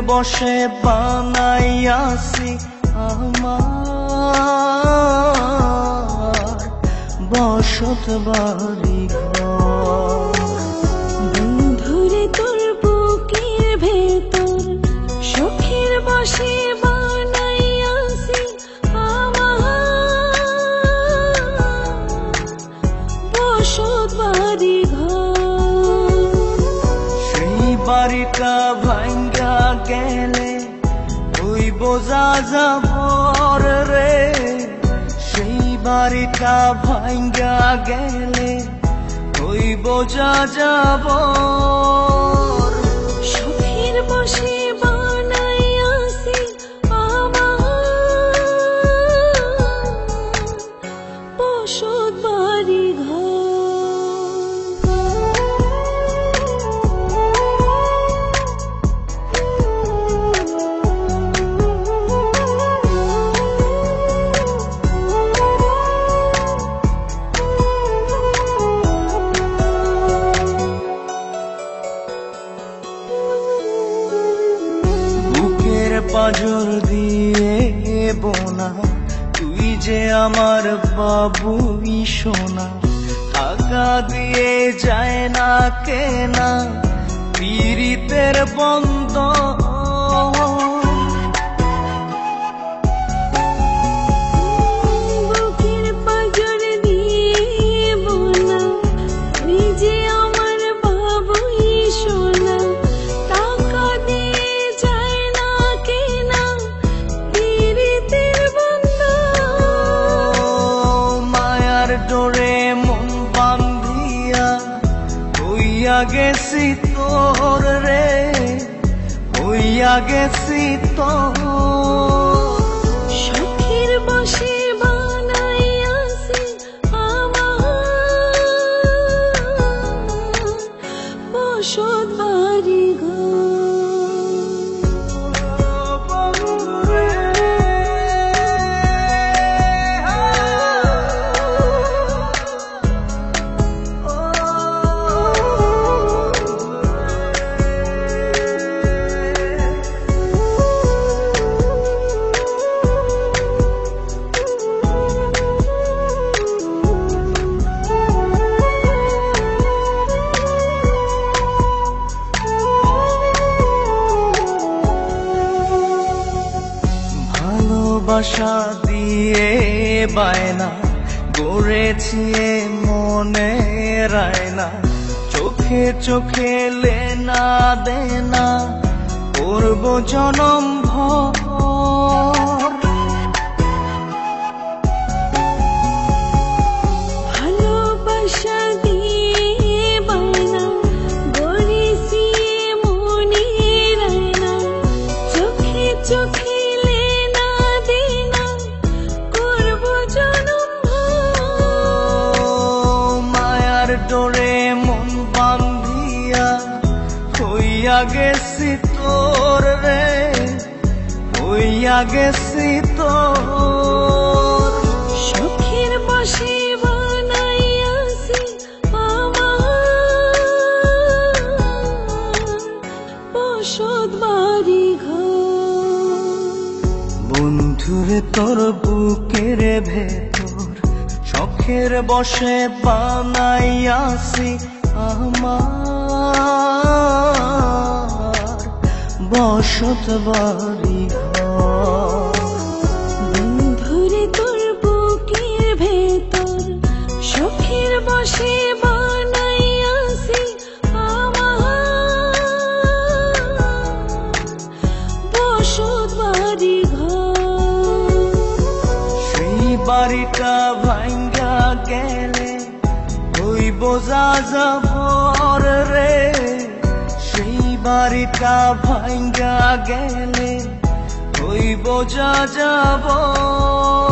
বসে বানাইয়াছি আমার বসত বাড়ি ঘর। বন্ধুরে তোর বুকের ভেতর সুখের বসে বানাইয়াছি আমার বসত বাড়ি ঘর। সেই বাড়িটা ভাঙ্গা গেলে ওই বোঝা যাবর রে, সেই বাড়িটা ভাঙ্গা গেলে ওই বোঝা যাবর। সুখের বসে বানাইয়াছি আমার বসত বাড়ি ঘর। পাজর দিয়ে বোনা তুই যে আমার বাবুই সোনা, টাকা দিয়ে যায় না কেনা পীড়িতের বন্ধ। বুকের পাজর দিয়ে বোনা তুই যে আমার বাবুই সোনা, টাকা দিয়ে যায় না কেনা পীড়িতের বন্ধন। মায়ার ডোরে মন বান্ধিয়া হইয়া গেছি তোর রে, হইয়া গেছি তোর। সুখের বসে বানাইয়াছি আমার বসত বাড়ি ঘর। ভালোবাসা দিয়ে বায়না গড়েছি মনে রায়না, চোখে চোখে লেনা দেনা করব জনম ভর। ভালোবাসা দিয়ে বায়না গড়েছি মনে রায়না, চোখে চোখে লেনা দেনা করব জনম ভর। মায়ার ডোরে মন বান্ধিয়া হইয়া গেছি তোর রে, হইয়া গেছি তোর। সুখের বসে বানাইয়াছি আমার বসত বাড়ি ঘর। বন্ধুরে তোর বুকের ভেতর শখের বসে বানাইয়াছি আমার বসত বাড়ি ঘর। বন্ধুরে তোর বুকের ভেতর সুখের বসে বানাইয়াছি আমার বসত বাড়ি ঘর। সেই বাড়িটা ভাঙ্গা গেলে ওই বোঝা যাবর রে, সেই বাড়িটা ভাঙ্গা গেলে ওই বোঝা যাবর।